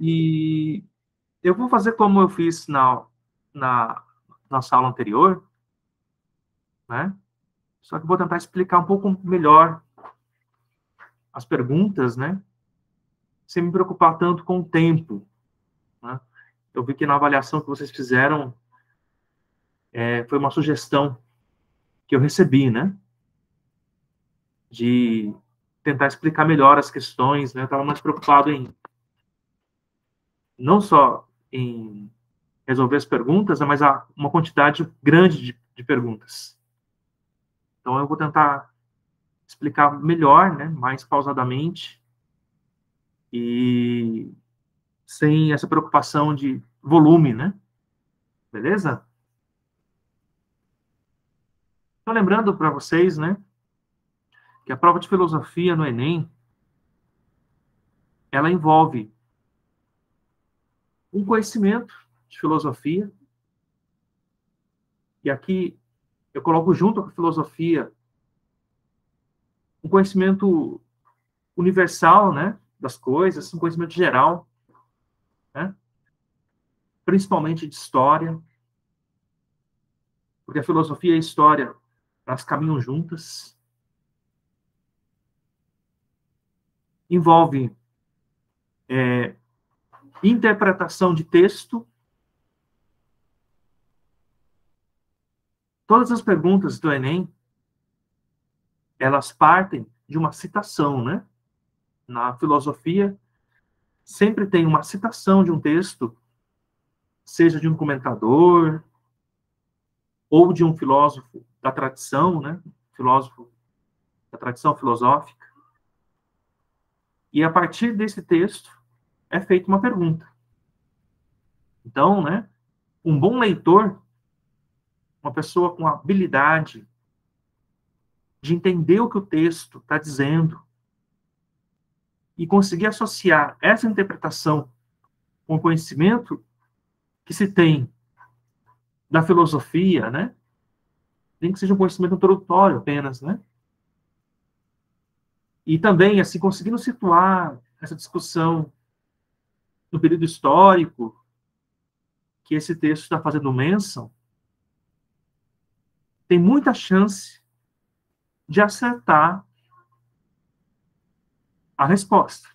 E eu vou fazer como eu fiz na nossa aula anterior, né? Só que vou tentar explicar um pouco melhor as perguntas, né? Sem me preocupar tanto com o tempo, né? Eu vi que na avaliação que vocês fizeram, foi uma sugestão que eu recebi, né? De tentar explicar melhor as questões, né? Eu estava mais preocupado em, não só em resolver as perguntas, né, mas uma quantidade grande de perguntas. Então, eu vou tentar explicar melhor, né? Mais pausadamente e sem essa preocupação de volume, né? Beleza? Então, lembrando para vocês, né, que a prova de filosofia no Enem, ela envolve um conhecimento de filosofia, e aqui eu coloco junto com a filosofia um conhecimento universal, né, das coisas, um conhecimento geral, né, principalmente de história, porque a filosofia e a história, elas caminham juntas. Envolve interpretação de texto. Todas as perguntas do Enem, elas partem de uma citação, né? Na filosofia, sempre tem uma citação de um texto, seja de um comentador, ou de um filósofo da tradição, né? Filósofo da tradição filosófica. E a partir desse texto é feita uma pergunta. Então, né? Um bom leitor, uma pessoa com habilidade de entender o que o texto está dizendo e conseguir associar essa interpretação com o conhecimento que se tem da filosofia, né? Nem que seja um conhecimento introdutório apenas, né? E também, assim, conseguindo situar essa discussão no período histórico que esse texto está fazendo menção, tem muita chance de acertar a resposta.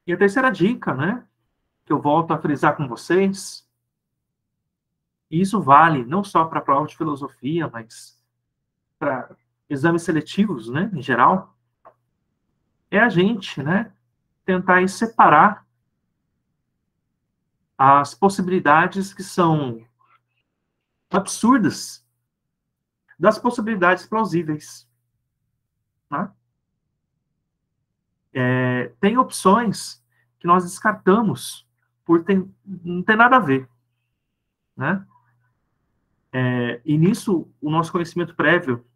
E a terceira dica, né, que eu volto a frisar com vocês, e isso vale não só para a prova de filosofia, mas para exames seletivos, né, em geral, é a gente, né, tentar separar as possibilidades que são absurdas das possibilidades plausíveis. Né? Tem opções que nós descartamos por não ter nada a ver. Né? E nisso, o nosso conhecimento prévio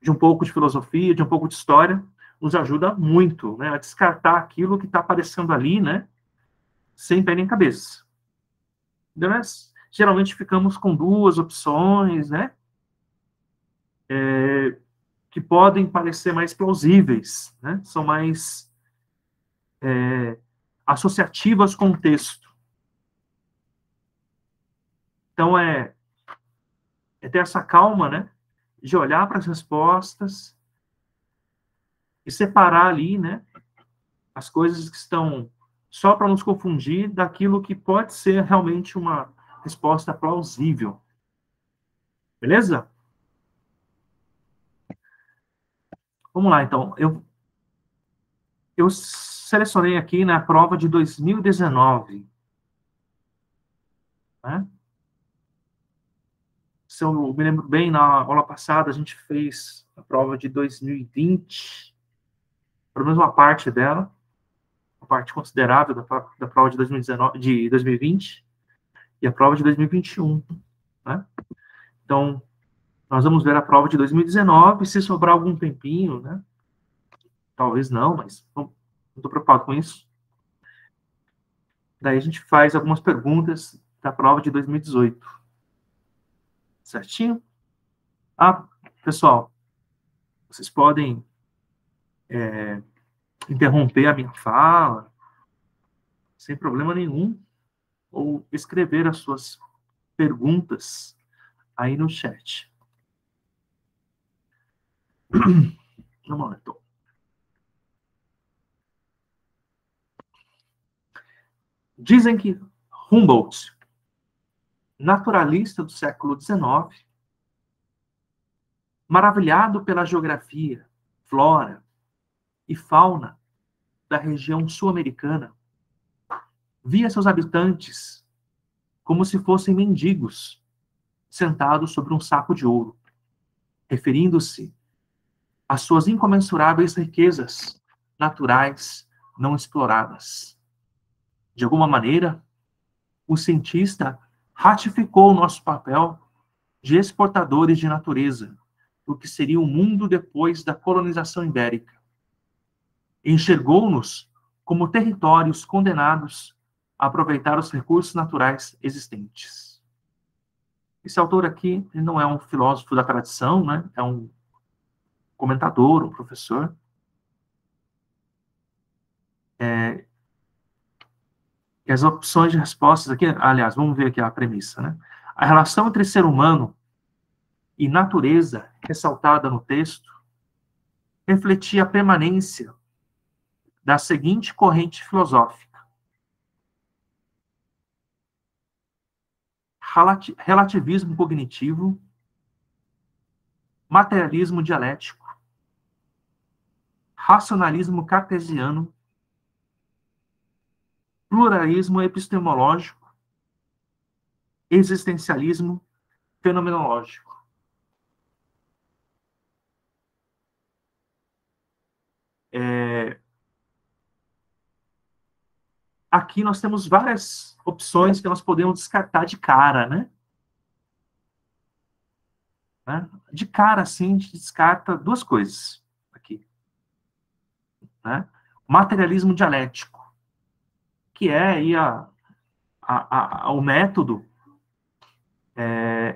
de um pouco de filosofia, de um pouco de história, nos ajuda muito, né, a descartar aquilo que está aparecendo ali, né, sem pé nem cabeça. Então, geralmente ficamos com duas opções, né, que podem parecer mais plausíveis, né, são mais associativas com o texto. Então, ter essa calma, né, de olhar para as respostas e separar ali, né, as coisas que estão só para nos confundir daquilo que pode ser realmente uma resposta plausível. Beleza? Vamos lá, então. Eu selecionei aqui na prova de 2019. Né? Se eu me lembro bem, na aula passada a gente fez a prova de 2020, pelo menos uma parte dela, uma parte considerável da prova de 2019, de 2020, e a prova de 2021. Né? Então, nós vamos ver a prova de 2019, se sobrar algum tempinho, né? Talvez não, mas não estou preocupado com isso. Daí a gente faz algumas perguntas da prova de 2018. Certinho? Ah, pessoal, Vocês podem interromper a minha fala, sem problema nenhum, ou escrever as suas perguntas aí no chat. Vamos lá, então. Dizem que Humboldt, naturalista do século XIX, maravilhado pela geografia, flora e fauna da região sul-americana, via seus habitantes como se fossem mendigos, sentados sobre um saco de ouro, referindo-se às suas incomensuráveis riquezas naturais não exploradas. De alguma maneira, o cientista ratificou o nosso papel de exportadores de natureza, do que seria o mundo depois da colonização ibérica. Enxergou-nos como territórios condenados a aproveitar os recursos naturais existentes. Esse autor aqui, ele não é um filósofo da tradição, né? É um comentador, um professor. E as opções de respostas aqui, aliás, vamos ver aqui a premissa, né? A relação entre ser humano e natureza, ressaltada no texto, refletia a permanência da seguinte corrente filosófica: relativismo cognitivo, materialismo dialético, racionalismo cartesiano, pluralismo epistemológico, existencialismo fenomenológico. Aqui nós temos várias opções que nós podemos descartar de cara, né? De cara, assim, a gente descarta duas coisas aqui. Né? Materialismo dialético, que é aí o método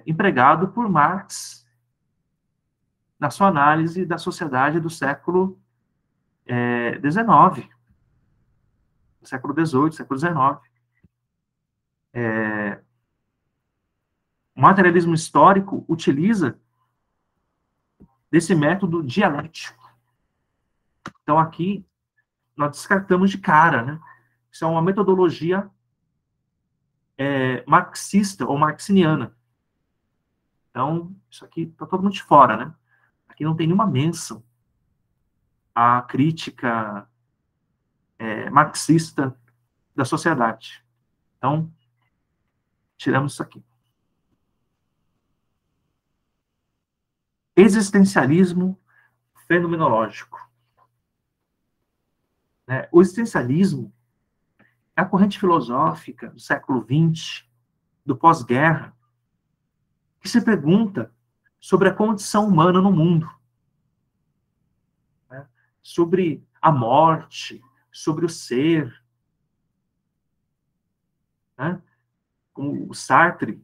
empregado por Marx na sua análise da sociedade do século XIX, do século XVIII, século XIX. O materialismo histórico utiliza desse método dialético. Então, aqui, nós descartamos de cara, né? Isso é uma metodologia marxista ou marxiniana. Então, isso aqui está todo mundo de fora, né? Aqui não tem nenhuma menção à crítica marxista da sociedade. Então, tiramos isso aqui. Existencialismo fenomenológico. O existencialismo é a corrente filosófica do século XX, do pós-guerra, que se pergunta sobre a condição humana no mundo, sobre a morte, sobre o ser. Como o Sartre,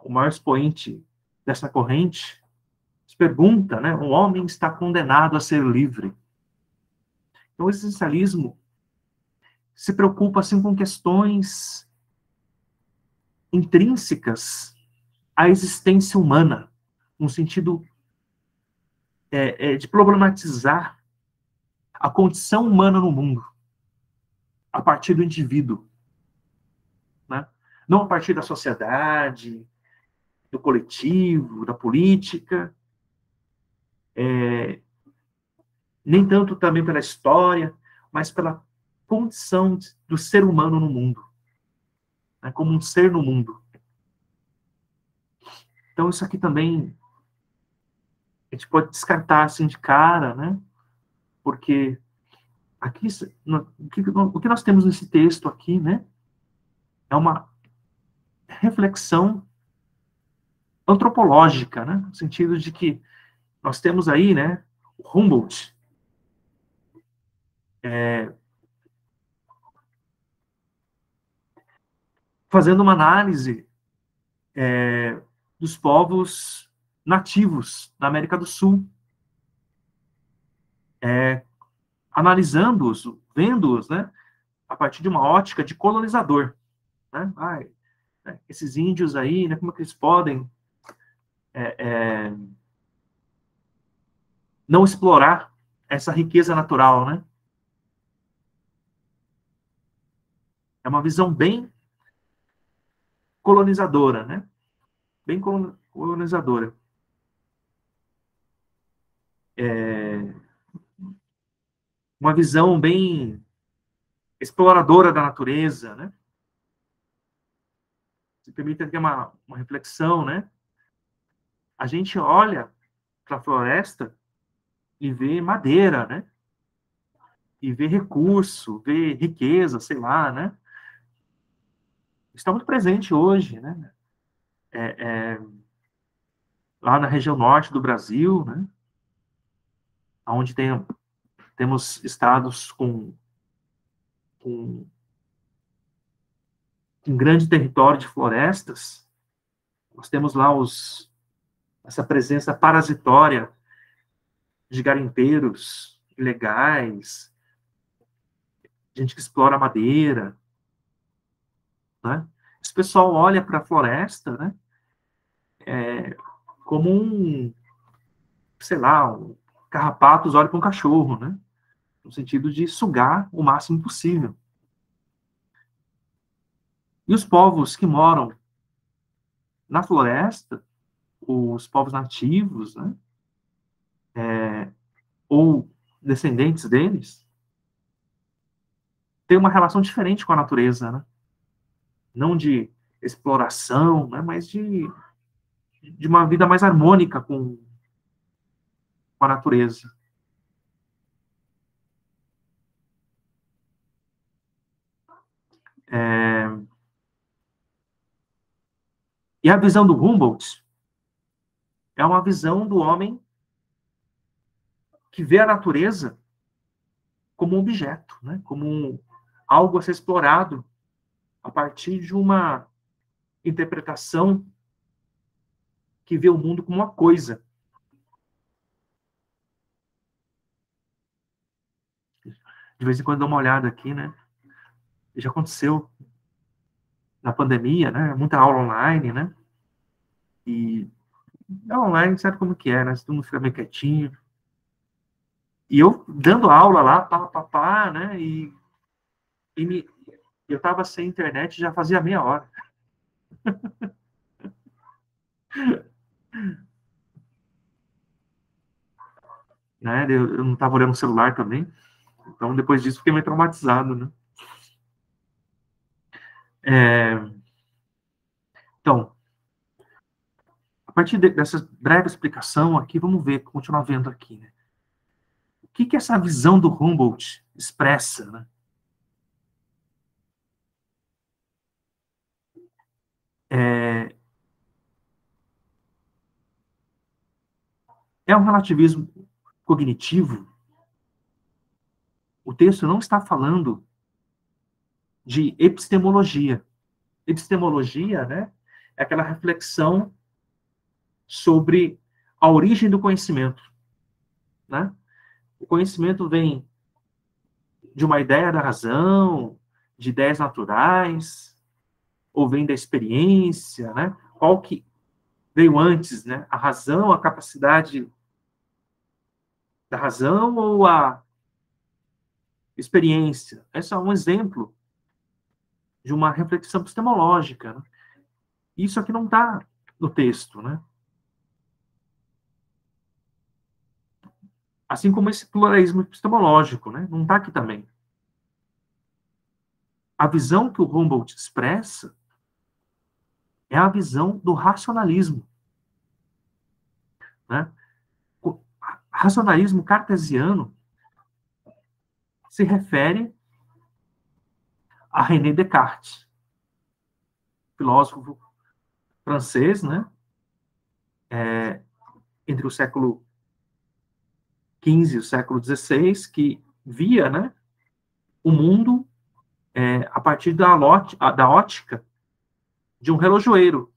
o maior expoente dessa corrente, se pergunta, o homem está condenado a ser livre. Então, o existencialismo se preocupa assim com questões intrínsecas à existência humana, no sentido de problematizar a condição humana no mundo, a partir do indivíduo, né? Não a partir da sociedade, do coletivo, da política, nem tanto também pela história, mas pela condição do ser humano no mundo, como um ser no mundo. Então, isso aqui também a gente pode descartar assim de cara, né? Porque aqui, o que nós temos nesse texto aqui, né? É uma reflexão antropológica, né? No sentido de que nós temos aí, né? O Humboldt, fazendo uma análise dos povos nativos da América do Sul. analisando-os, vendo-os, né, a partir de uma ótica de colonizador, né? Esses índios aí, né, como é que eles podem não explorar essa riqueza natural, né? É uma visão bem colonizadora, né? Bem colonizadora. Uma visão bem exploradora da natureza, né? Se permite aqui uma reflexão, né? A gente olha para a floresta e vê madeira, né? E vê recurso, vê riqueza, sei lá, né? Está muito presente hoje, né? Lá na região norte do Brasil, né? Onde temos estados com um grande território de florestas. Nós temos lá essa presença parasitória de garimpeiros ilegais, gente que explora madeira, né? Esse pessoal olha para a floresta, né, como sei lá, carrapatos olham para um cachorro, né? No sentido de sugar o máximo possível. E os povos que moram na floresta, os povos nativos, né, ou descendentes deles, têm uma relação diferente com a natureza, né? Não de exploração, né, mas de uma vida mais harmônica com a natureza. E a visão do Humboldt é uma visão do homem que vê a natureza como um objeto, né? Como algo a ser explorado a partir de uma interpretação que vê o mundo como uma coisa. De vez em quando dá uma olhada aqui, né? Já aconteceu na pandemia, né? Muita aula online, né? E a online sabe como que é, né? Todo mundo fica meio quietinho. E eu dando aula lá, né? Eu estava sem internet já fazia meia hora. Né? Eu não estava olhando o celular também. Então, depois disso, fiquei meio traumatizado, né? Então, a partir dessa breve explicação aqui, vamos ver, continuar vendo aqui, né? O que essa visão do Humboldt expressa, né? É um relativismo cognitivo. O texto não está falando de epistemologia. Epistemologia, né, é aquela reflexão sobre a origem do conhecimento, né? O conhecimento vem de uma ideia da razão, de ideias naturais, ou vem da experiência, né? Qual que veio antes, né? A razão, a capacidade da razão ou a experiência? Esse é um exemplo de uma reflexão epistemológica, né? Isso aqui não está no texto, né? Assim como esse pluralismo epistemológico, né? Não está aqui também. A visão que o Humboldt expressa é a visão do racionalismo, né? O racionalismo cartesiano se refere a René Descartes, filósofo francês, né? Entre o século XV e o século XVI, que via, né, o mundo a partir da ótica de um relojoeiro,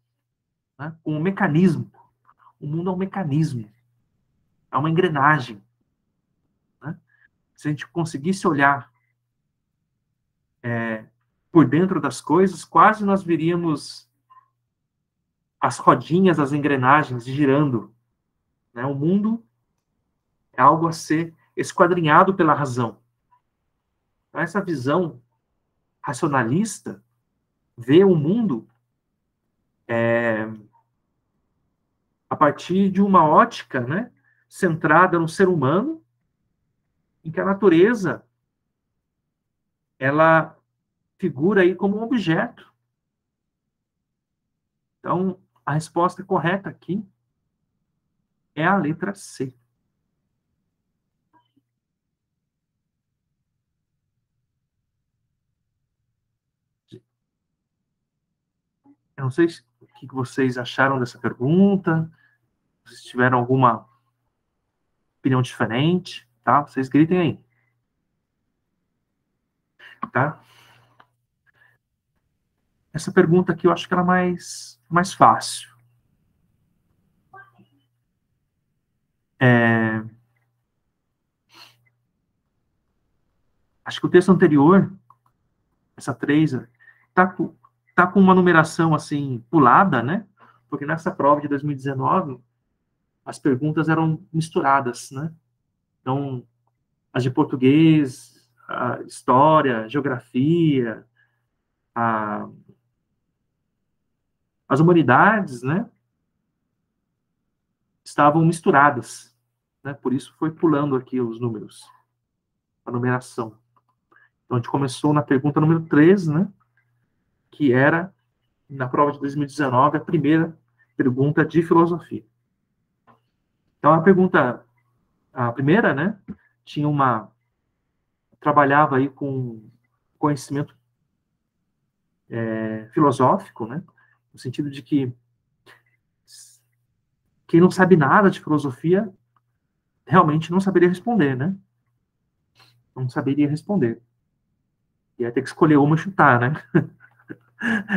né, um mecanismo. O mundo é um mecanismo, é uma engrenagem, né? se a gente conseguisse olhar por dentro das coisas, quase nós veríamos as rodinhas, as engrenagens girando, né? O mundo é algo a ser esquadrinhado pela razão. Então, essa visão racionalista vê o mundo a partir de uma ótica, né, centrada no ser humano, em que a natureza ela figura aí como um objeto. Então, a resposta correta aqui é a letra C. Eu não sei o que vocês acharam dessa pergunta, se tiveram alguma opinião diferente, tá? Vocês gritem aí, tá? Essa pergunta aqui eu acho que ela é mais fácil. Acho que o texto anterior, essa 3, tá com uma numeração assim pulada, né? Porque nessa prova de 2019 as perguntas eram misturadas, né? Então, as de português, a história, geografia, as humanidades, né? Estavam misturadas, né? Por isso foi pulando aqui os números, a numeração. Então, a gente começou na pergunta número 3, né? Que era, na prova de 2019, a primeira pergunta de filosofia. Então, a primeira, né? Trabalhava aí com conhecimento filosófico, né? No sentido de que quem não sabe nada de filosofia realmente não saberia responder, né? Não saberia responder. Ia ter que escolher uma e chutar, né?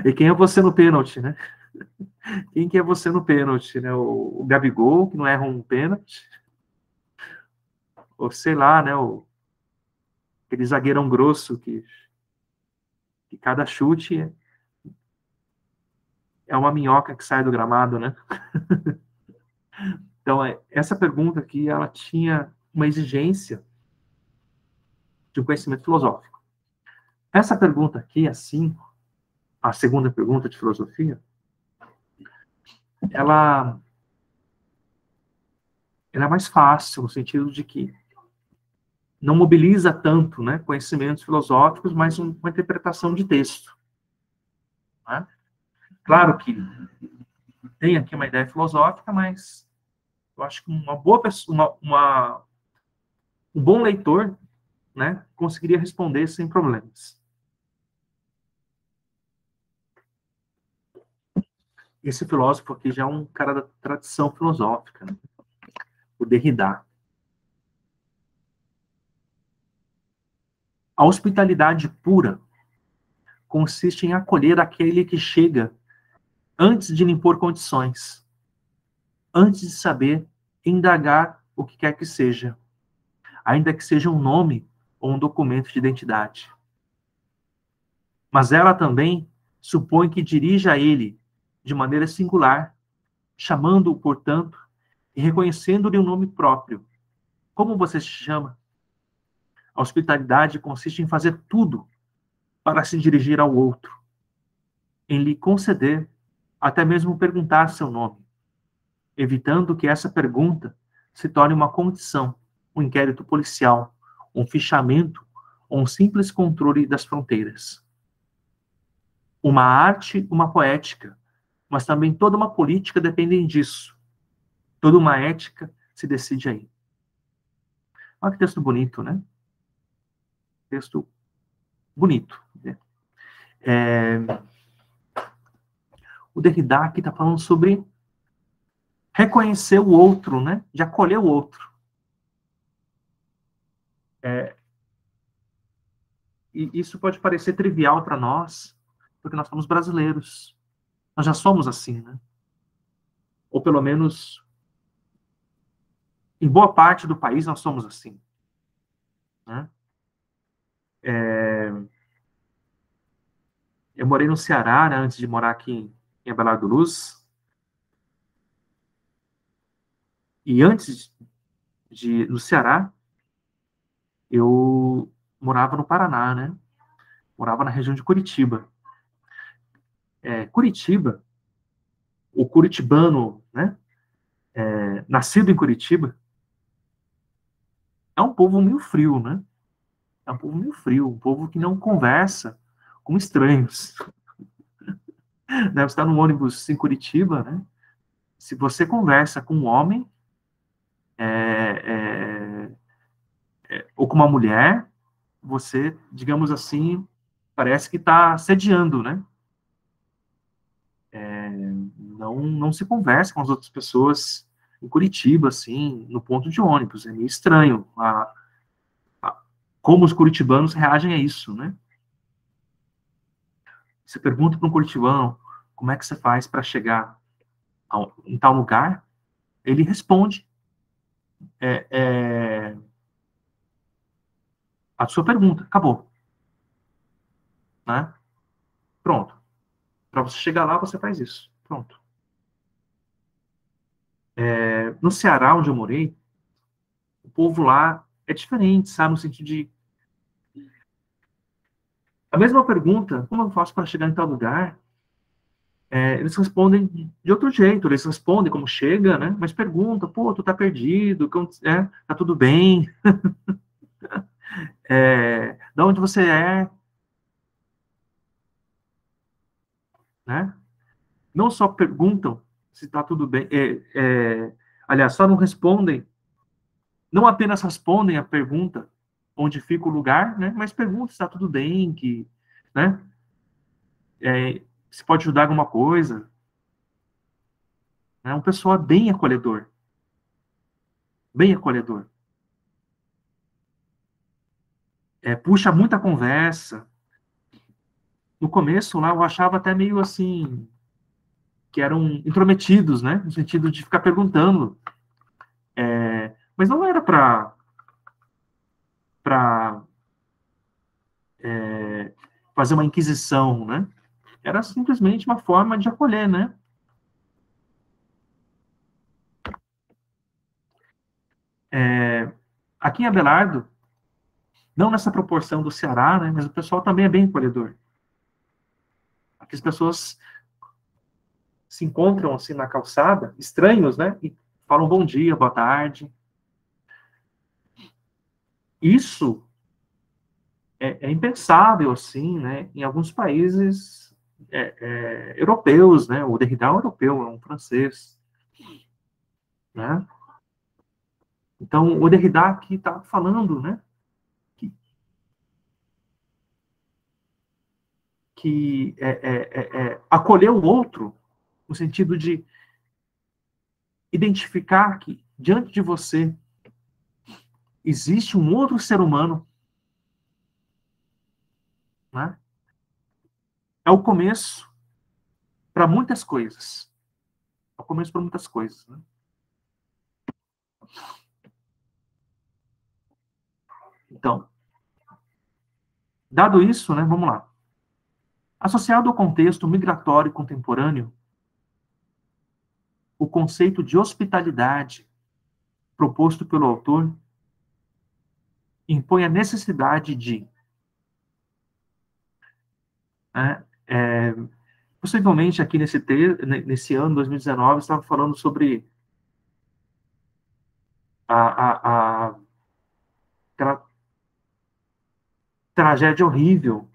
E quem é você no pênalti, né? Quem que é você no pênalti, né? O Gabigol, que não erra um pênalti? Ou sei lá, né? Aquele zagueirão grosso que cada chute é uma minhoca que sai do gramado, né? Então, essa pergunta aqui, ela tinha uma exigência de um conhecimento filosófico. Essa pergunta aqui, assim, a segunda pergunta de filosofia, ela é mais fácil, no sentido de que não mobiliza tanto, né, conhecimentos filosóficos, mas uma interpretação de texto. Né? Claro que tem aqui uma ideia filosófica, mas eu acho que uma boa pessoa, um bom leitor, né, conseguiria responder sem problemas. Esse filósofo aqui já é um cara da tradição filosófica, né? O Derrida. A hospitalidade pura consiste em acolher aquele que chega antes de lhe impor condições, antes de saber indagar o que quer que seja, ainda que seja um nome ou um documento de identidade. Mas ela também supõe que dirija a ele de maneira singular, chamando-o, portanto, e reconhecendo-lhe um nome próprio. Como você se chama? A hospitalidade consiste em fazer tudo para se dirigir ao outro, em lhe conceder, até mesmo perguntar seu nome, evitando que essa pergunta se torne uma condição, um inquérito policial, um fichamento ou um simples controle das fronteiras. Uma arte, uma poética, mas também toda uma política dependem disso. Toda uma ética se decide aí. Olha que texto bonito, né? Texto bonito. Né? O Derrida aqui está falando sobre reconhecer o outro, né? De acolher o outro. E isso pode parecer trivial para nós, porque nós somos brasileiros. Nós já somos assim, né? Ou pelo menos, em boa parte do país, nós somos assim. né? Eu morei no Ceará, né, antes de morar aqui em Abelardo do Luz, e antes no Ceará, eu morava no Paraná, né? Morava na região de Curitiba. Curitiba, o curitibano, né, nascido em Curitiba, é um povo meio frio, né? É um povo meio frio, um povo que não conversa com estranhos. Deve estar no ônibus em Curitiba, né? Se você conversa com um homem é, ou com uma mulher, você, digamos assim, parece que está sediando, né? Não se conversa com as outras pessoas em Curitiba, assim, no ponto de ônibus. É meio estranho a, como os curitibanos reagem a isso, né? Você pergunta para um curitibano como é que você faz para chegar em tal lugar, ele responde é, é, a sua pergunta. Acabou, né? Pronto. Para você chegar lá, você faz isso. Pronto. No Ceará, onde eu morei, o povo lá é diferente, sabe? No sentido de a mesma pergunta, como eu faço para chegar em tal lugar? Eles respondem de outro jeito, eles respondem como chega, né? Mas pergunta, pô, tu tá perdido, tá tudo bem, de onde você é, né? Não só perguntam se tá tudo bem, aliás, só não respondem, não apenas respondem a pergunta onde fica o lugar, né? Mas perguntam se está tudo bem, né? Se pode ajudar alguma coisa, né? Um pessoal bem acolhedor, bem acolhedor. Puxa muita conversa. No começo lá eu achava até meio assim que eram intrometidos, né? No sentido de ficar perguntando, mas não era para fazer uma inquisição, né? Era simplesmente uma forma de acolher, né? Aqui em Abelardo, não nessa proporção do Ceará, né? Mas o pessoal também é bem acolhedor. Aqui as pessoas se encontram assim na calçada, estranhos, né? E falam bom dia, boa tarde. Isso é impensável, assim, né? Em alguns países europeus, né? O Derrida é um europeu, é um francês, né? Então, o Derrida aqui está falando, né? Que, que acolher o outro, no sentido de identificar que diante de você existe um outro ser humano, né? É o começo para muitas coisas. É o começo para muitas coisas, né? Então, dado isso, né, vamos lá. Associado ao contexto migratório contemporâneo, o conceito de hospitalidade proposto pelo autor impõe a necessidade de, né, possivelmente aqui nesse ano, 2019, estava falando sobre a aquela tragédia horrível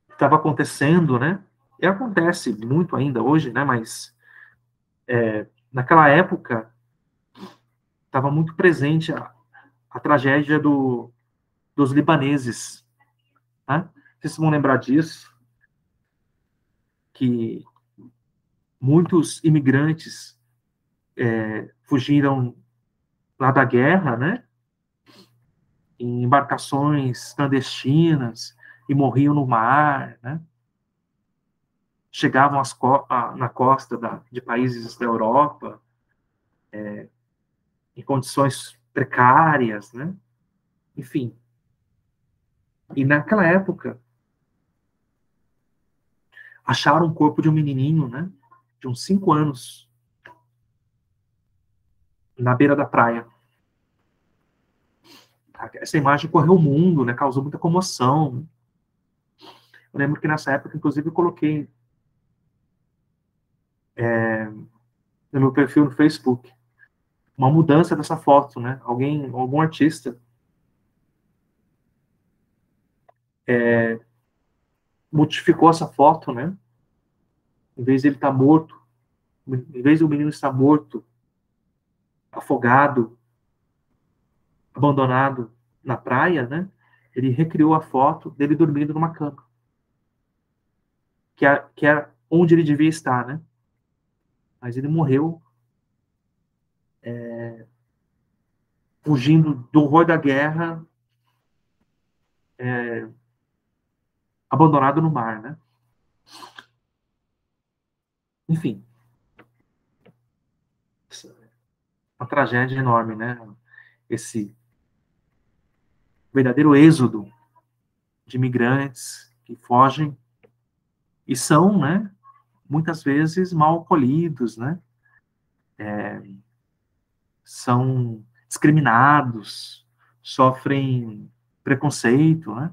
que estava acontecendo, né? E acontece muito ainda hoje, né? Mas naquela época estava muito presente a tragédia dos libaneses, né? Vocês vão lembrar disso, que muitos imigrantes fugiram lá da guerra, né? Em embarcações clandestinas e morriam no mar, né? Chegavam na costa de países da Europa, em condições precárias, né? Enfim. E naquela época, acharam o corpo de um menininho, né? De uns 5 anos, na beira da praia. Essa imagem correu o mundo, né? Causou muita comoção. Eu lembro que nessa época, inclusive, eu coloquei no meu perfil no Facebook uma mudança dessa foto, né? Algum artista modificou essa foto, né? Em vez de ele estar morto, em vez do menino estar morto, afogado, abandonado na praia, né? Ele recriou a foto dele dormindo numa cama, que é onde ele devia estar, né? Mas ele morreu fugindo do horror da guerra, abandonado no mar, né? Enfim, uma tragédia enorme, né? Esse verdadeiro êxodo de imigrantes que fogem e são, né, muitas vezes mal acolhidos, né? São discriminados, sofrem preconceito, né?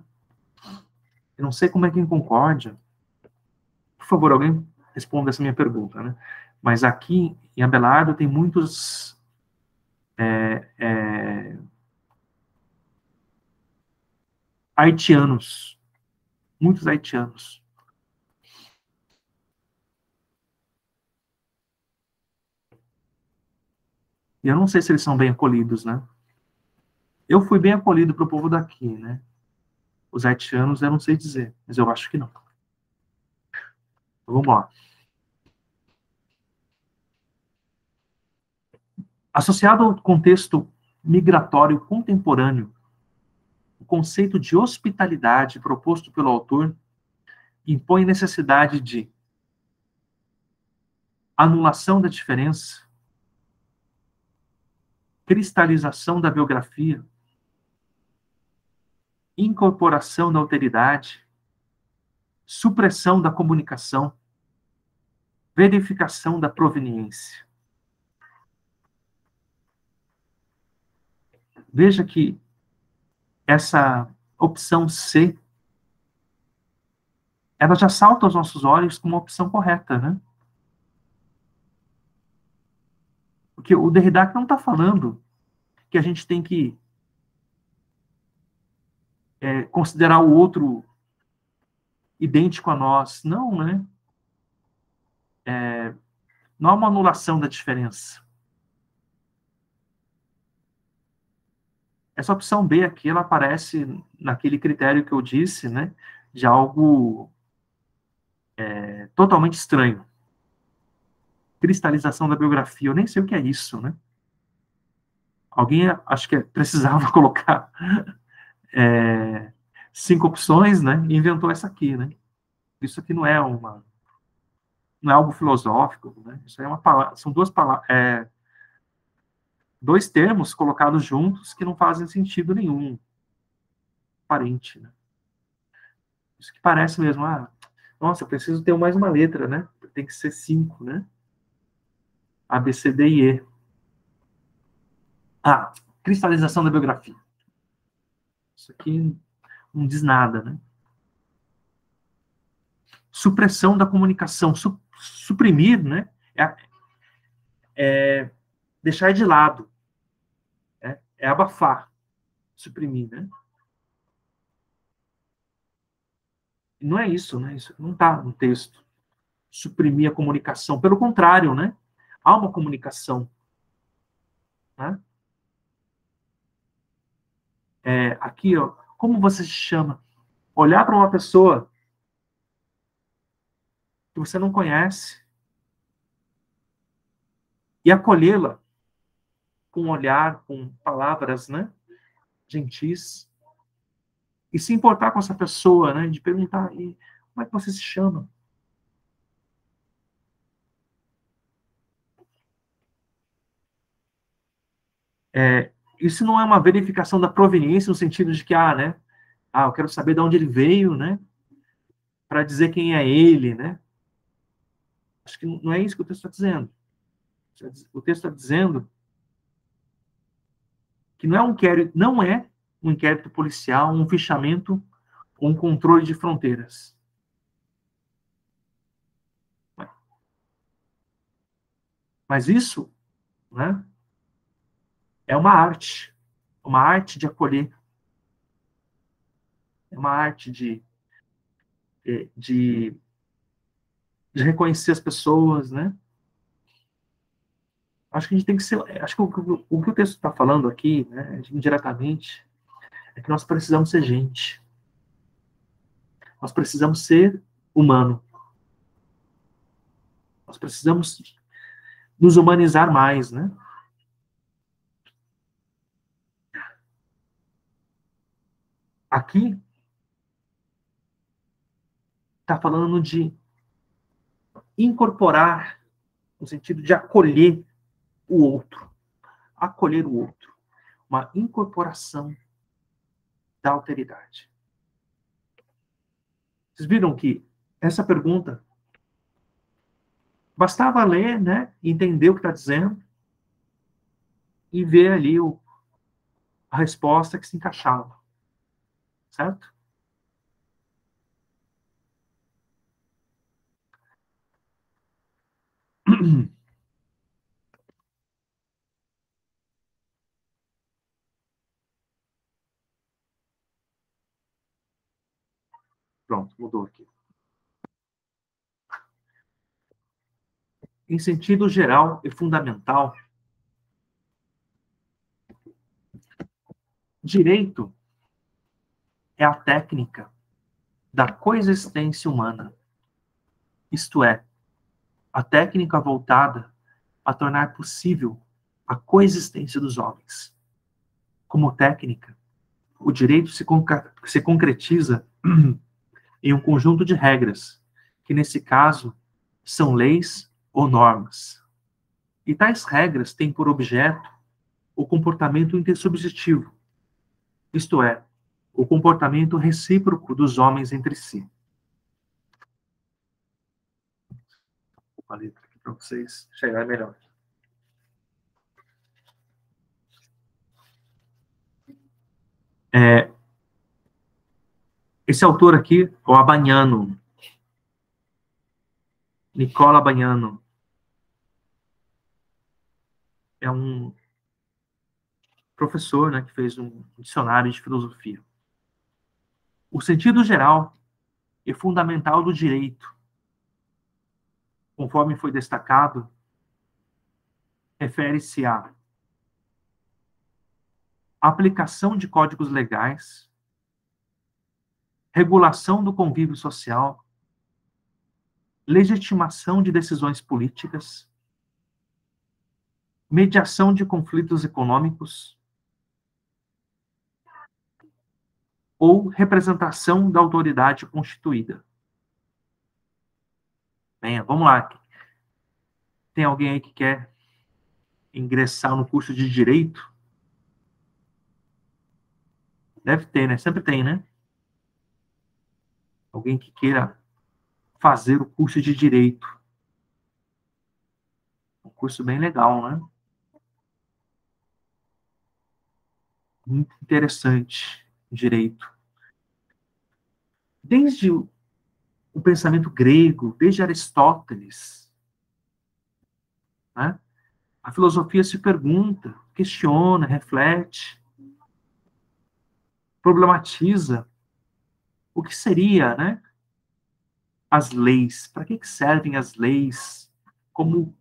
Eu não sei como é que em Concórdia, por favor, alguém responda essa minha pergunta, né? Mas aqui em Abelardo tem muitos haitianos, muitos haitianos. E eu não sei se eles são bem acolhidos, né? Eu fui bem acolhido para o povo daqui, né? Os haitianos, eu não sei dizer, mas eu acho que não. Então, vamos lá. Associado ao contexto migratório contemporâneo, o conceito de hospitalidade proposto pelo autor impõe necessidade de anulação da diferença, cristalização da biografia, incorporação da alteridade, supressão da comunicação, verificação da proveniência. Veja que essa opção C, ela já salta aos nossos olhos como uma opção correta, né? Porque o Derrida não está falando que a gente tem que considerar o outro idêntico a nós. Não, né? Não há uma anulação da diferença. Essa opção B aqui, ela aparece naquele critério que eu disse, né? De algo totalmente estranho. Cristalização da biografia. Eu nem sei o que é isso, né? Alguém, acho que precisava colocar 5 opções, né? E inventou essa aqui, né? Isso aqui não é algo filosófico, né? Isso é uma palavra, são duas palavras, dois termos colocados juntos que não fazem sentido nenhum, aparente, né? Isso que parece mesmo, nossa, eu preciso ter mais uma letra, né? Tem que ser 5, né? A, B, C, D e E. Cristalização da biografia. Isso aqui não diz nada, né? Supressão da comunicação, suprimir, né? É deixar de lado, é abafar, suprimir, né? E não é isso, né? Isso não está no texto. Suprimir a comunicação, pelo contrário, né? Há uma comunicação, né? Aqui, ó, como você se chama? Olhar para uma pessoa que você não conhece e acolhê-la com um olhar, com palavras, né? Gentis, e se importar com essa pessoa, né? De perguntar, e como é que você se chama? Isso não é uma verificação da proveniência no sentido de que, né? Eu quero saber de onde ele veio, né? Para dizer quem é ele, né? Acho que não é isso que o texto está dizendo. O texto está dizendo que não é um inquérito policial, um fichamento ou um controle de fronteiras. Mas isso, né, é uma arte de acolher, é uma arte de, de reconhecer as pessoas, né? Acho que a gente tem que ser, acho que o que o texto está falando aqui, né, indiretamente, é que nós precisamos ser gente. Nós precisamos ser humano. Nós precisamos nos humanizar mais, né? Aqui está falando de incorporar, no sentido de acolher o outro. Acolher o outro. Uma incorporação da alteridade. Vocês viram que essa pergunta bastava ler, né, entender o que está dizendo e ver ali a resposta que se encaixava, certo? Pronto, mudou aqui. Em sentido geral e fundamental, direito é a técnica da coexistência humana, isto é, a técnica voltada a tornar possível a coexistência dos homens. Como técnica, o direito se concretiza em um conjunto de regras, que nesse caso são leis ou normas. E tais regras têm por objeto o comportamento intersubjetivo, isto é, o comportamento recíproco dos homens entre si. Vou ler aqui para vocês chegarem melhor. Esse autor aqui, o Abaniano, Nicola Abaniano, é um professor, né, que fez um dicionário de filosofia. O sentido geral e fundamental do direito, conforme foi destacado, refere-se à aplicação de códigos legais, regulação do convívio social, legitimação de decisões políticas, mediação de conflitos econômicos ou representação da autoridade constituída. Bem, vamos lá. Tem alguém aí que quer ingressar no curso de Direito? Deve ter, né? Sempre tem, né? Alguém que queira fazer o curso de Direito. Um curso bem legal, né? Muito interessante, Direito. Desde o pensamento grego, desde Aristóteles, né? A filosofia se pergunta, questiona, reflete, problematiza o que seria, né, as leis, para que servem as leis, como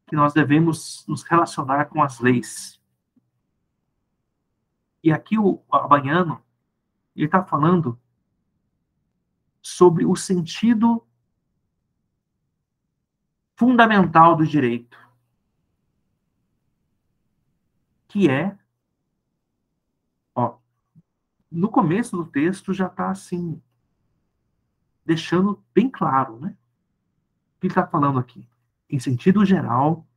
que nós devemos nos relacionar com as leis. E aqui o Abaniano, ele está falando sobre o sentido fundamental do direito, que é, ó, no começo do texto já está assim, deixando bem claro, né? O que ele está falando aqui? Em sentido geral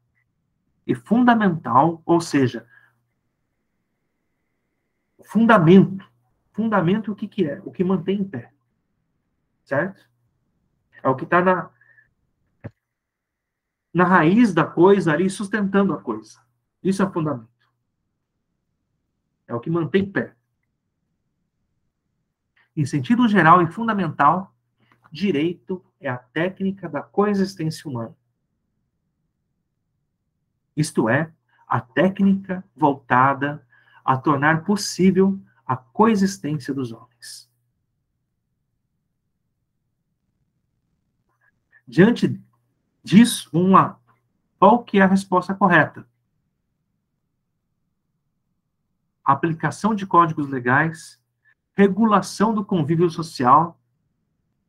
e fundamental, ou seja, fundamento. Fundamento, o que que é? O que mantém em pé. Certo? É o que está na raiz da coisa ali, sustentando a coisa. Isso é fundamento. É o que mantém em pé. Em sentido geral e fundamental, direito é a técnica da coexistência humana. Isto é, a técnica voltada a tornar possível a coexistência dos homens. Diante disso, vamos lá. Qual que é a resposta correta? Aplicação de códigos legais, regulação do convívio social,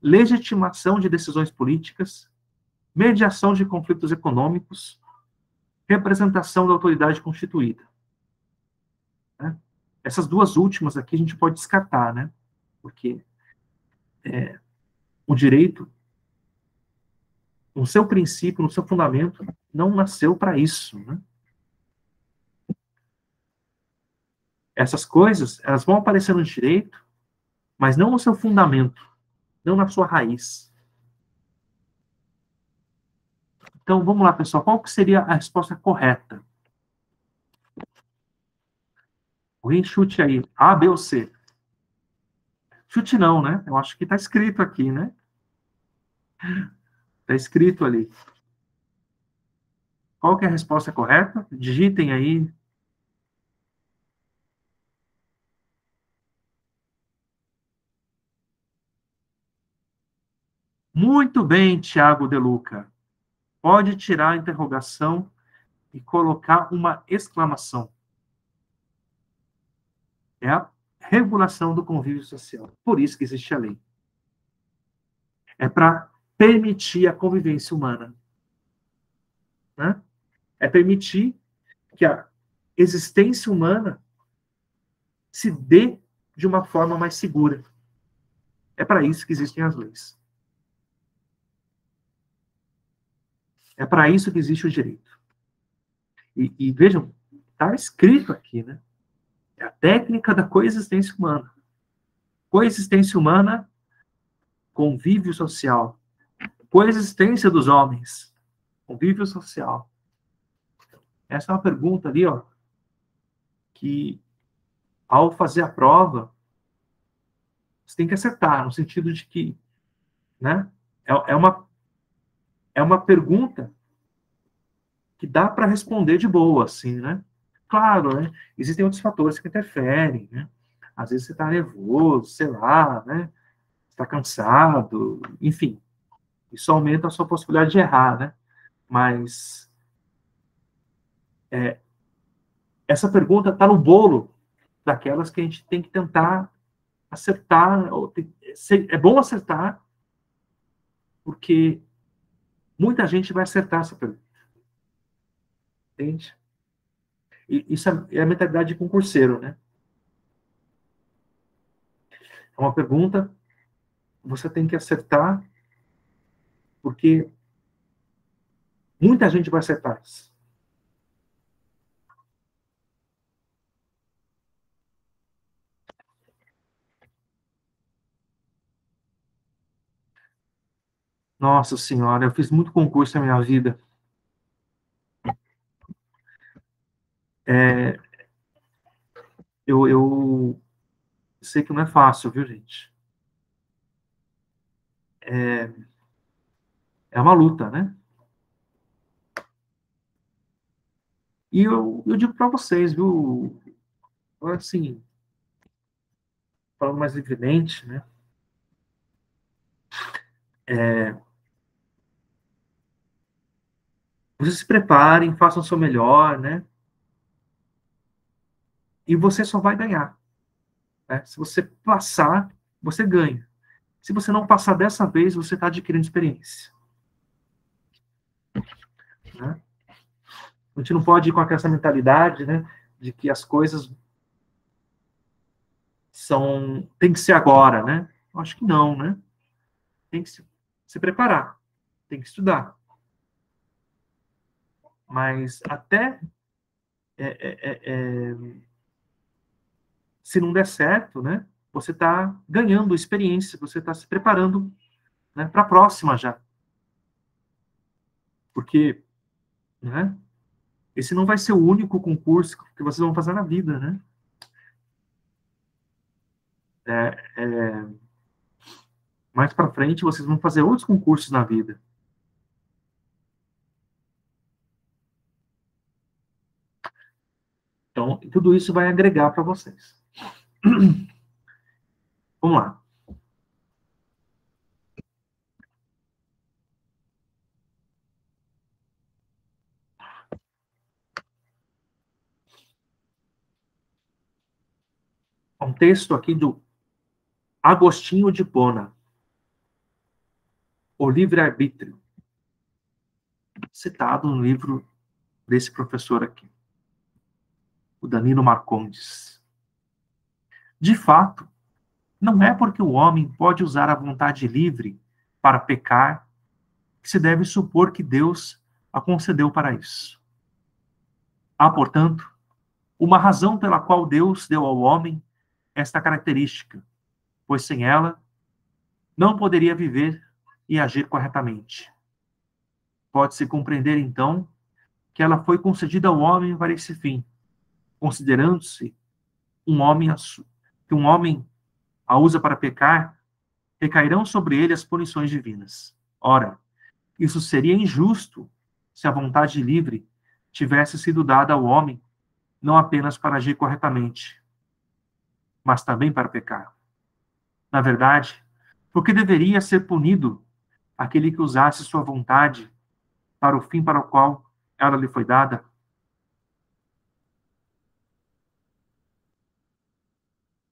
legitimação de decisões políticas, mediação de conflitos econômicos, representação da autoridade constituída. Né? Essas duas últimas aqui a gente pode descartar, né? Porque o direito, no seu princípio, no seu fundamento, não nasceu para isso, né? Essas coisas, elas vão aparecer no direito, mas não no seu fundamento, não na sua raiz. Então, vamos lá, pessoal. Qual que seria a resposta correta? Alguém chute aí. A, B ou C? Chute não, né? Eu acho que está escrito aqui, né? Está escrito ali. Qual que é a resposta correta? Digitem aí. Muito bem, Tiago De Luca. Pode tirar a interrogação e colocar uma exclamação. É a regulação do convívio social. Por isso que existe a lei. É para permitir a convivência humana. Né? É permitir que a existência humana se dê de uma forma mais segura. É para isso que existem as leis. É para isso que existe o direito. E vejam, está escrito aqui, né? É a técnica da coexistência humana. Coexistência humana, convívio social. Coexistência dos homens, convívio social. Essa é uma pergunta ali, ó, que ao fazer a prova, você tem que acertar, no sentido de que, né, é uma pergunta que dá para responder de boa, assim, né? Claro, né? Existem outros fatores que interferem, né? Às vezes você está nervoso, sei lá, né? Está cansado, enfim. Isso aumenta a sua possibilidade de errar, né? Mas essa pergunta está no bolo daquelas que a gente tem que tentar acertar. É bom acertar, porque muita gente vai acertar essa pergunta. Entende? E isso é a mentalidade de concurseiro, né? É uma pergunta, você tem que acertar, porque muita gente vai acertar isso. Nossa senhora, eu fiz muito concurso na minha vida. É, eu sei que não é fácil, viu, gente? É uma luta, né? E eu digo para vocês, viu? Assim, falando mais livremente, né? Vocês se preparem, façam o seu melhor, né? E você só vai ganhar. Né? Se você passar, você ganha. Se você não passar dessa vez, você está adquirindo experiência. Né? A gente não pode ir com essa mentalidade, né? De que as coisas tem que ser agora, né? Eu acho que não, né? Tem que se preparar, tem que estudar. Mas até se não der certo, né, você está ganhando experiência, você está se preparando, né, para a próxima já. Porque, né, esse não vai ser o único concurso que vocês vão fazer na vida, né? Mais para frente, vocês vão fazer outros concursos na vida. Então, tudo isso vai agregar para vocês. Vamos lá. Um texto aqui do Agostinho de Hipona, O Livre-Arbítrio, citado no livro desse professor aqui, o Danilo Marcondes. De fato, não é porque o homem pode usar a vontade livre para pecar que se deve supor que Deus a concedeu para isso. Há, portanto, uma razão pela qual Deus deu ao homem esta característica, pois sem ela não poderia viver e agir corretamente. Pode-se compreender, então, que ela foi concedida ao homem para esse fim, considerando-se que um homem a usa para pecar, recairão sobre ele as punições divinas. Ora, isso seria injusto se a vontade livre tivesse sido dada ao homem não apenas para agir corretamente, mas também para pecar. Na verdade, por que deveria ser punido aquele que usasse sua vontade para o fim para o qual ela lhe foi dada?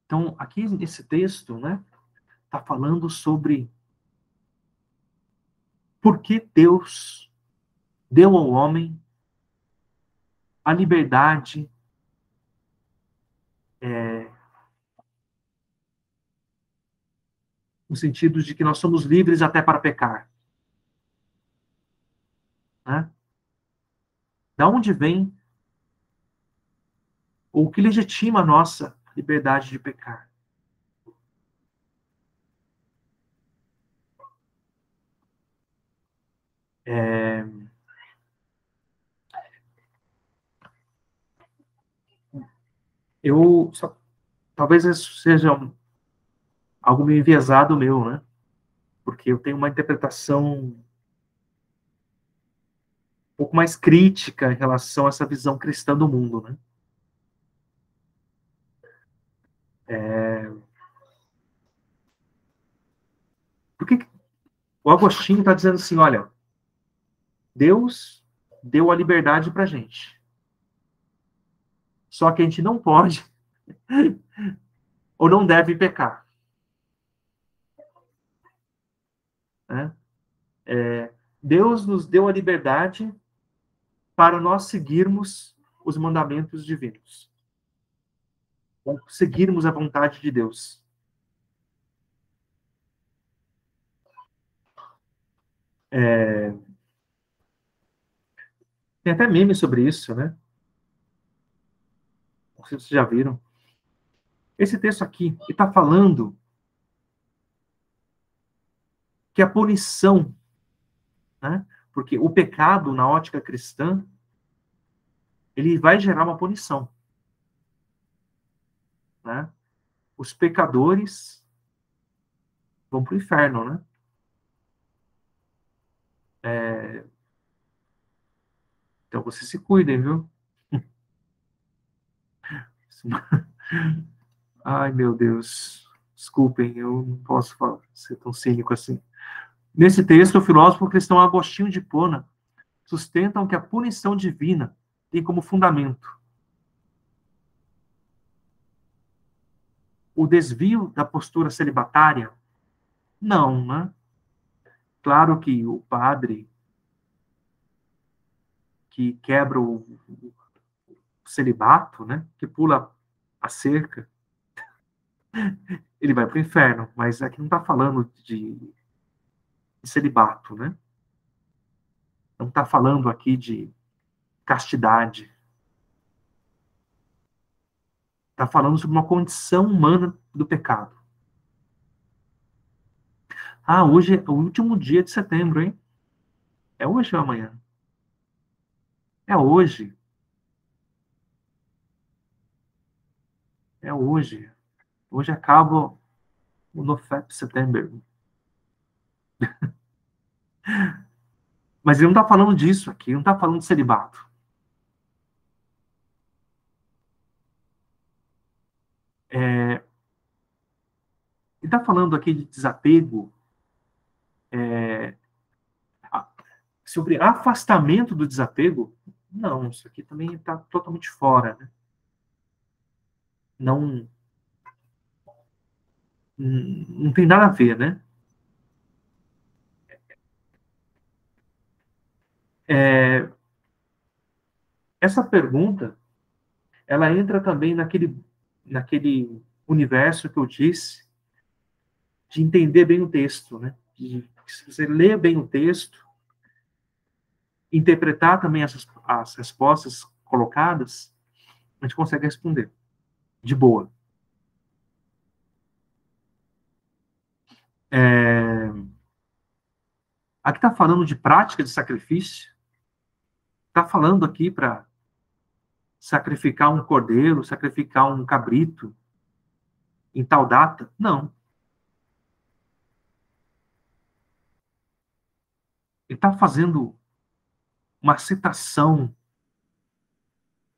Então, aqui nesse texto, né, está falando sobre por que Deus deu ao homem a liberdade, no sentido de que nós somos livres até para pecar. Né? Da onde vem ou o que legitima a nossa liberdade de pecar? É, talvez isso seja algo meio enviesado meu, né? Porque eu tenho uma interpretação um pouco mais crítica em relação a essa visão cristã do mundo, né? Por que o Agostinho está dizendo assim, olha, Deus deu a liberdade para a gente. Só que a gente não pode ou não deve pecar. Né? Deus nos deu a liberdade para nós seguirmos os mandamentos divinos. Ou seguirmos a vontade de Deus. Tem até meme sobre isso, né? Não sei se vocês já viram. Esse texto aqui está falando que a punição, né? Porque o pecado, na ótica cristã, ele vai gerar uma punição. Né? Os pecadores vão para o inferno, né? Então vocês se cuidem, viu? Ai, meu Deus. Desculpem, eu não posso ser tão cínico assim. Nesse texto, o filósofo cristão Agostinho de Hipona sustentam que a punição divina tem como fundamento o desvio da postura celibatária? Não, né? Claro que o padre que quebra o celibato, né, que pula a cerca, ele vai para o inferno, mas aqui não está falando de celibato, né? Não está falando aqui de castidade. Está falando sobre uma condição humana do pecado. Ah, hoje é o último dia de setembro, hein? É hoje ou amanhã? É hoje. É hoje. Hoje acaba o NoFap September. Mas ele não está falando disso aqui, não está falando de celibato. Ele está falando aqui de desapego, sobre afastamento do desapego. Não, isso aqui também está totalmente fora, né? Não, não tem nada a ver, né? É, essa pergunta, ela entra também naquele universo que eu disse, de entender bem o texto, né? Se você lê bem o texto, interpretar também as respostas colocadas, a gente consegue responder de boa. Aqui está falando de prática de sacrifício, está falando aqui para sacrificar um cordeiro, sacrificar um cabrito em tal data? Não. Ele está fazendo uma citação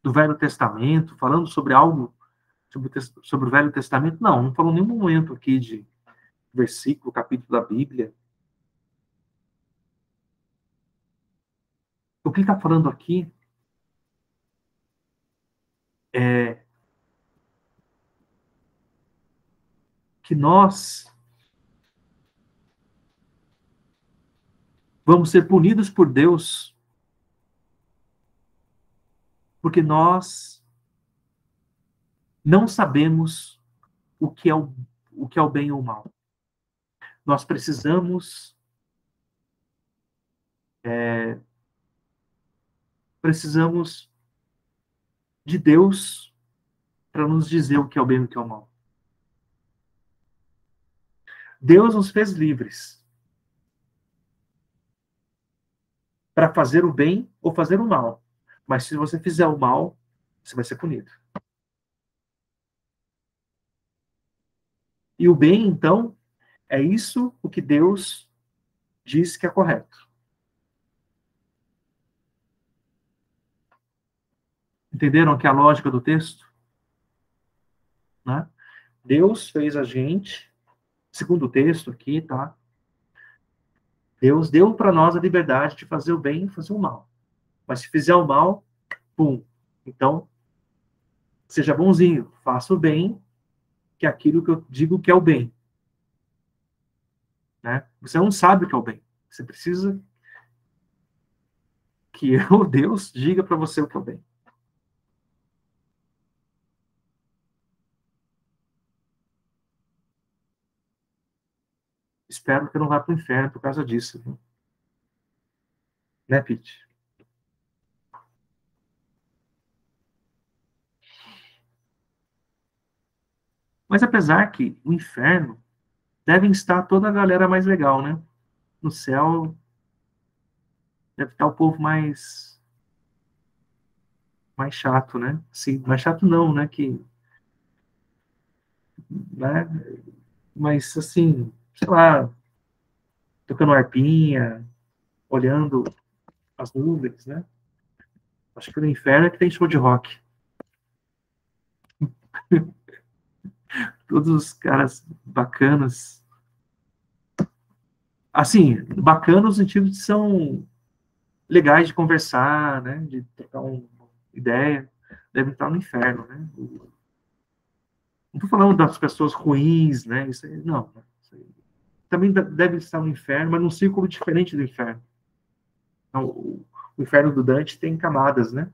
do Velho Testamento, falando sobre algo sobre o Velho Testamento. Não falou em nenhum momento aqui de versículo, capítulo da Bíblia. O que ele está falando aqui é que nós vamos ser punidos por Deus porque nós não sabemos o que é o bem ou o mal. Nós precisamos de Deus para nos dizer o que é o bem e o que é o mal. Deus nos fez livres para fazer o bem ou fazer o mal. Mas se você fizer o mal, você vai ser punido. E o bem, então, é isso o que Deus diz que é correto. Entenderam que é a lógica do texto? Né? Deus fez a gente, segundo o texto aqui, tá? Deus deu para nós a liberdade de fazer o bem e fazer o mal. Mas se fizer o mal, pum. Então, seja bonzinho, faça o bem, que é aquilo que eu digo que é o bem. Né? Você não sabe o que é o bem. Você precisa que eu, Deus, diga para você o que é o bem. Espero que eu não vá para o inferno por causa disso. Viu? Né, Pete? Mas apesar que o inferno devem estar toda a galera mais legal, né? No céu deve estar o povo mais chato, né? Sim, mais chato não, né? Né? Mas assim, sei lá, tocando arpinha, olhando as nuvens, né? Acho que no inferno é que tem show de rock. Todos os caras bacanas. Assim, bacanas no sentido de são legais de conversar, né? De trocar uma ideia. Devem estar no inferno, né? Não estou falando das pessoas ruins, né? Isso aí, não. Isso aí. Também deve estar no inferno, mas num círculo diferente do inferno. Então, o inferno do Dante tem camadas, né?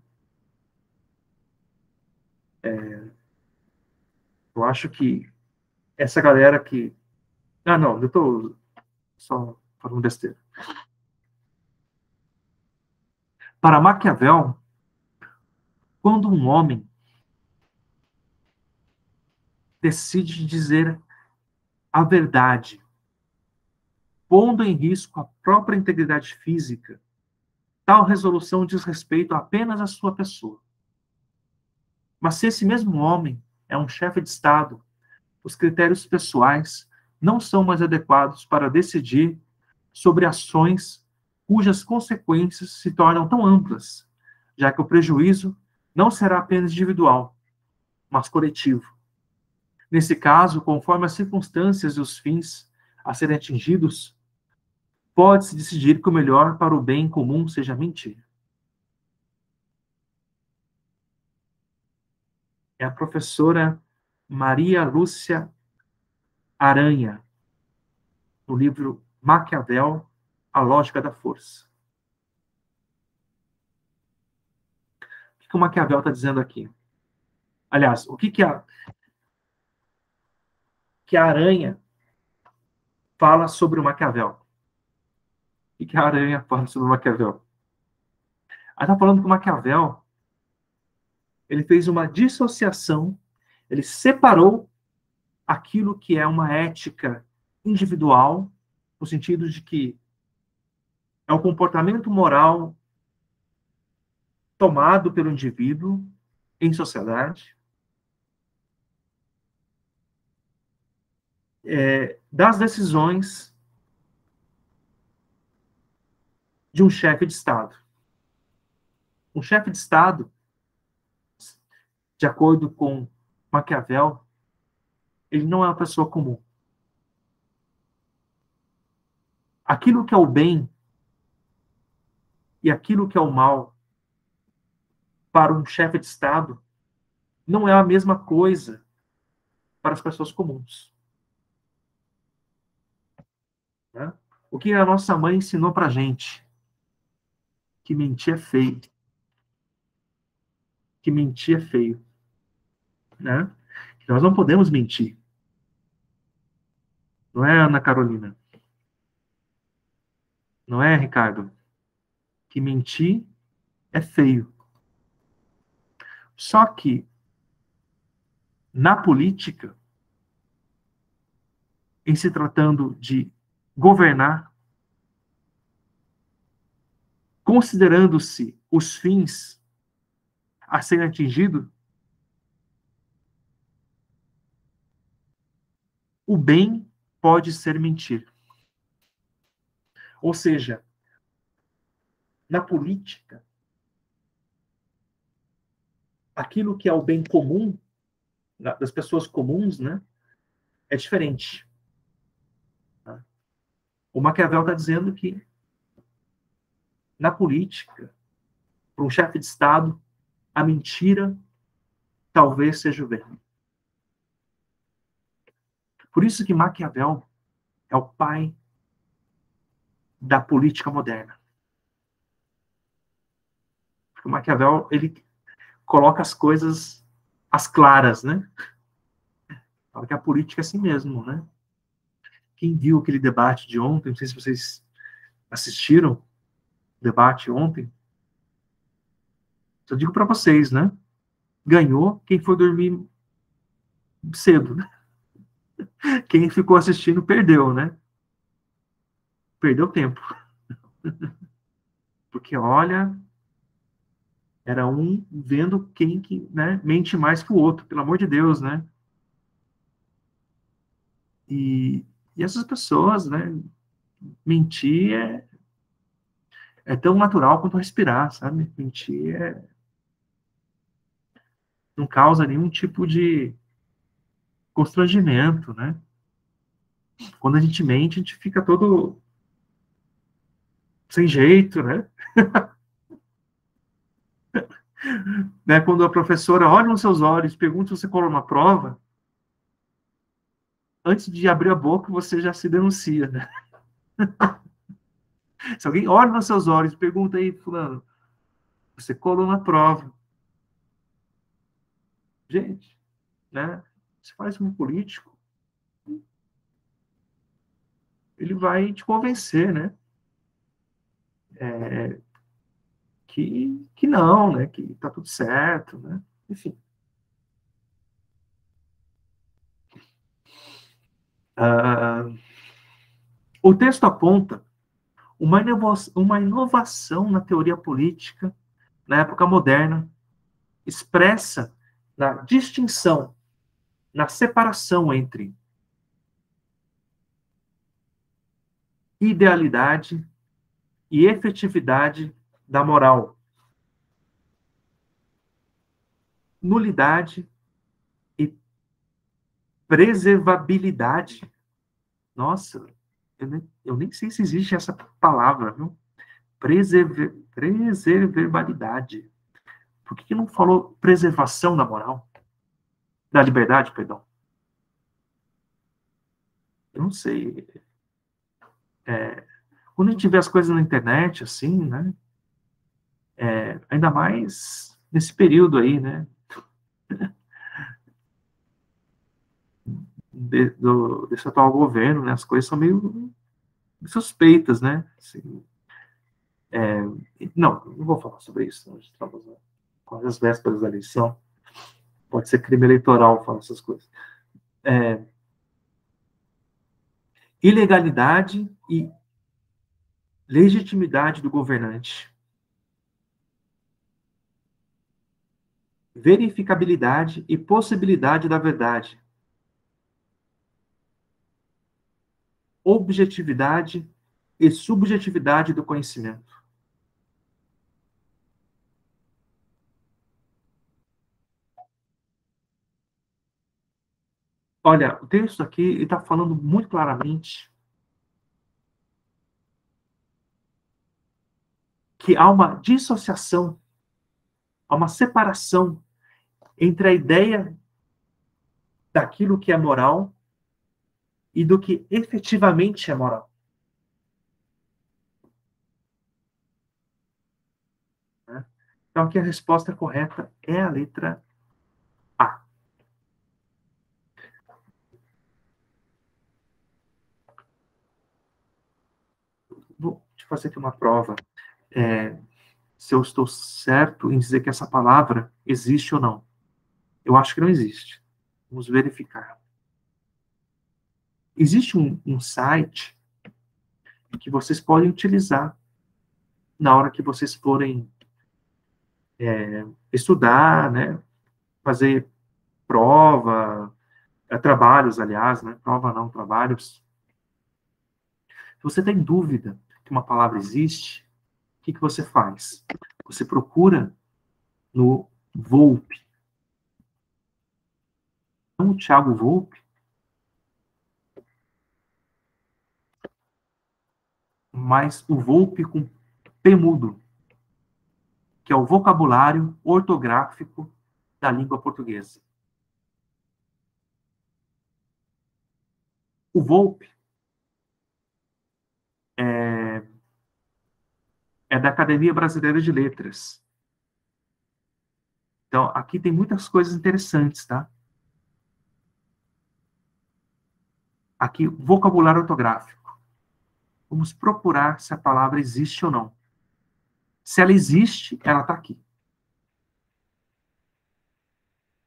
Eu acho que essa galera que. Ah, não, eu estou só falando besteira. Para Maquiavel, quando um homem decide dizer a verdade, pondo em risco a própria integridade física, tal resolução diz respeito apenas à sua pessoa. Mas se esse mesmo homem é um chefe de Estado, os critérios pessoais não são mais adequados para decidir sobre ações cujas consequências se tornam tão amplas, já que o prejuízo não será apenas individual, mas coletivo. Nesse caso, conforme as circunstâncias e os fins a serem atingidos, pode-se decidir que o melhor para o bem comum seja mentir. É a professora Maria Lúcia Aranha, no livro Maquiavel, A Lógica da Força. O que o Maquiavel está dizendo aqui? Aliás, o que a Aranha fala sobre o Maquiavel? O que a Aranha fala sobre o Maquiavel? Ela está falando que o Maquiavel ele fez uma dissociação, ele separou aquilo que é uma ética individual, no sentido de que é o comportamento moral tomado pelo indivíduo em sociedade, das decisões de um chefe de Estado. Um chefe de Estado, de acordo com Maquiavel, ele não é uma pessoa comum. Aquilo que é o bem e aquilo que é o mal para um chefe de Estado não é a mesma coisa para as pessoas comuns. Né? O que a nossa mãe ensinou para a gente? Que mentir é feio. Que mentir é feio. Né? Que nós não podemos mentir. Não é, Ana Carolina? Não é, Ricardo? Que mentir é feio. Só que, na política, em se tratando de governar, considerando-se os fins a serem atingidos, o bem pode ser mentir. Ou seja, na política, aquilo que é o bem comum das pessoas comuns, né, é diferente. O Maquiavel está dizendo que na política, para um chefe de Estado, a mentira talvez seja o bem. Por isso que Maquiavel é o pai da política moderna. Porque o Maquiavel, ele coloca as coisas às claras, né? Fala que a política é assim mesmo, né? Quem viu aquele debate de ontem, não sei se vocês assistiram o debate ontem, eu digo para vocês, né? Ganhou quem foi dormir cedo, né? Quem ficou assistindo perdeu, né? Perdeu tempo. Porque, olha, era um vendo quem que, né, mente mais que o outro, pelo amor de Deus, né? E essas pessoas, né? Mentir é tão natural quanto respirar, sabe? Mentir não causa nenhum tipo de constrangimento, né? Quando a gente mente, a gente fica todo sem jeito, né? Né? Quando a professora olha nos seus olhos, pergunta se você colou na prova, antes de abrir a boca, você já se denuncia, né? Se alguém olha nos seus olhos e pergunta aí, fulano, você colou na prova. Gente, né? Você faz um político, ele vai te convencer, né? Que não, né? Que tá tudo certo, né? Enfim. O texto aponta uma inovação na teoria política na época moderna, expressa na distinção, na separação entre idealidade e efetividade da moral, nulidade e preservabilidade. Nossa, eu nem sei se existe essa palavra, viu? Preservabilidade. Por que não falou preservação da moral? Da liberdade, perdão. Eu não sei. Quando a gente vê as coisas na internet, assim, né? Ainda mais nesse período aí, né? Desse atual governo, né? As coisas são meio suspeitas, né? Assim, não vou falar sobre isso. Nós estamos quase às vésperas da eleição. Pode ser crime eleitoral falar essas coisas. Ilegalidade e legitimidade do governante. Verificabilidade e possibilidade da verdade. Objetividade e subjetividade do conhecimento. Olha, o texto aqui está falando muito claramente que há uma dissociação, há uma separação entre a ideia daquilo que é moral e do que efetivamente é moral. Né? Então, aqui a resposta correta é a letra A. Vou te fazer aqui uma prova. Se eu estou certo em dizer que essa palavra existe ou não. Eu acho que não existe. Vamos verificar. Existe um site que vocês podem utilizar na hora que vocês forem estudar, né? Fazer prova, trabalhos, aliás, né? Prova não, trabalhos. Se você tem dúvida que uma palavra existe, o que você faz? Você procura no Volpe. Não o Thiago Volpe, mas o Volpe com P mudo, que é o vocabulário ortográfico da língua portuguesa. O Volpe é da Academia Brasileira de Letras. Então, aqui tem muitas coisas interessantes, tá? Aqui, vocabulário ortográfico. Vamos procurar se a palavra existe ou não. Se ela existe, ela está aqui.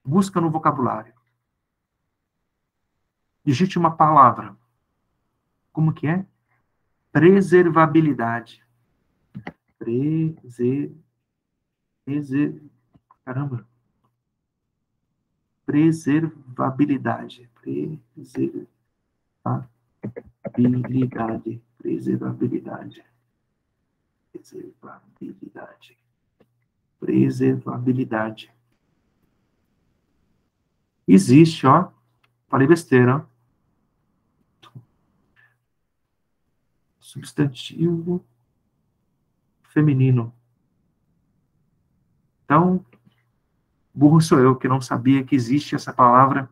Busca no vocabulário. Digite uma palavra. Como que é? Preservabilidade. Caramba. Preservabilidade. Preservabilidade. Preservabilidade. Existe, ó. Falei besteira, ó. Substantivo feminino. Então, burro sou eu que não sabia que existe essa palavra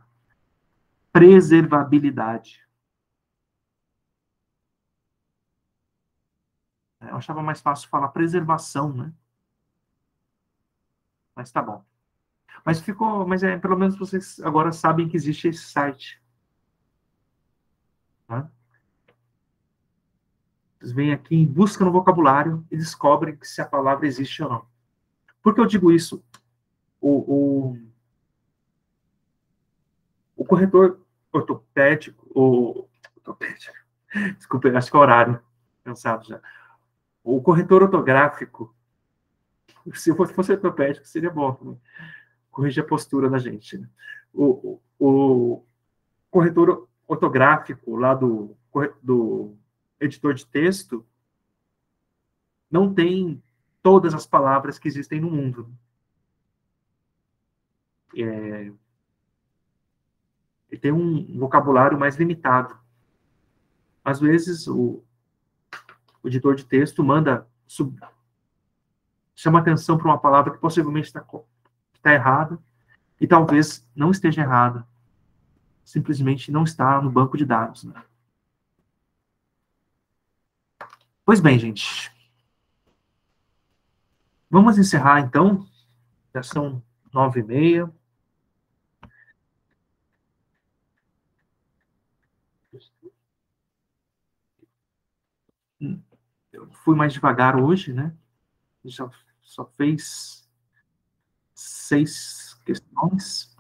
preservabilidade. Eu achava mais fácil falar preservação, né? Mas tá bom. Mas pelo menos vocês agora sabem que existe esse site. Né? Vocês vêm aqui em busca no vocabulário e descobrem se a palavra existe ou não. Por que eu digo isso? O corretor ortopédico, ortopédico. Desculpa, acho que é horário. Cansado já. O corretor ortográfico, se fosse ortopédico, seria bom também. Corrigir a postura da gente. Né? O corretor ortográfico lá do editor de texto não tem todas as palavras que existem no mundo. Ele tem um vocabulário mais limitado. Às vezes, o editor de texto chama atenção para uma palavra que possivelmente está errada, e talvez não esteja errada. Simplesmente não está no banco de dados. Né? Pois bem, gente. Vamos encerrar, então. Já são 9h30. Eu fui mais devagar hoje, né? Já só fez 6 questões.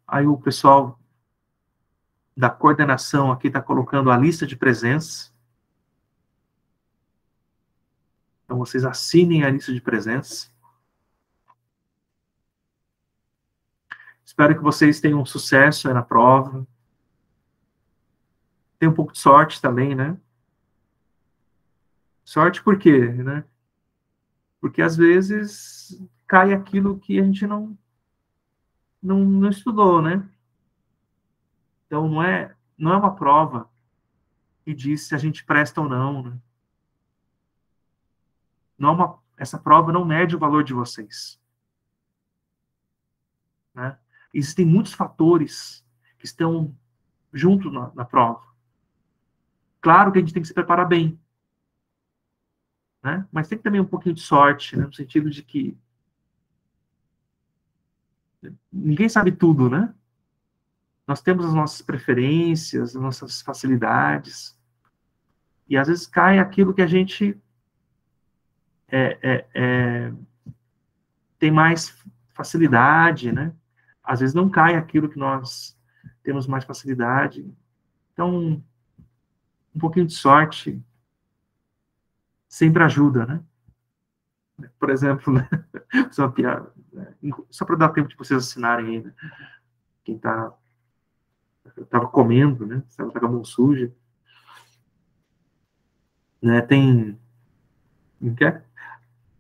Aí o pessoal da coordenação aqui está colocando a lista de presença. Então, vocês assinem a lista de presença. Espero que vocês tenham sucesso na prova. Tem um pouco de sorte também, né? Sorte por quê, né? Porque, às vezes, cai aquilo que a gente não estudou, né? Então, não é uma prova que diz se a gente presta ou não, né? Essa prova não mede o valor de vocês. Né? Existem muitos fatores que estão junto na prova. Claro que a gente tem que se preparar bem, né? Mas tem também um pouquinho de sorte, né? No sentido de que ninguém sabe tudo, né? Nós temos as nossas preferências, as nossas facilidades, e às vezes cai aquilo que a gente tem mais facilidade, né? Às vezes não cai aquilo que nós temos mais facilidade. Então, um pouquinho de sorte sempre ajuda, né? Por exemplo, né? Só uma piada, né? Só para dar tempo de vocês assinarem aí, né? Quem estava comendo, né? Estava com a mão suja, né? Tem,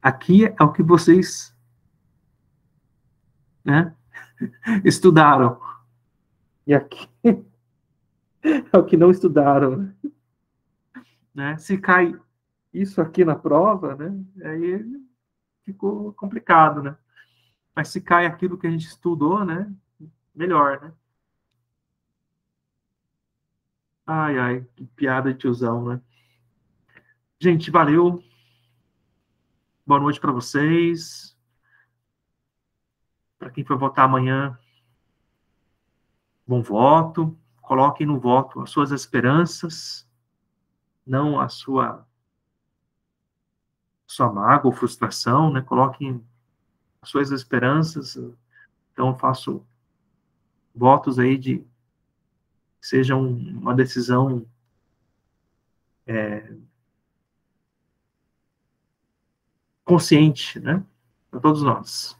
aqui é o que vocês, né? Estudaram, e aqui é o que não estudaram, né? Se cai isso aqui na prova, né? Aí ficou complicado, né? Mas se cai aquilo que a gente estudou, né? Melhor, né? Ai, ai, que piada de tiozão, né? Gente, valeu. Boa noite para vocês. Para quem for votar amanhã, bom voto. Coloquem no voto as suas esperanças, não a sua mágoa ou frustração, né? Coloquem as suas esperanças. Então, eu faço votos aí de que seja uma decisão consciente, né? Para todos nós.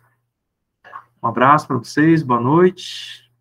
Um abraço para vocês, boa noite.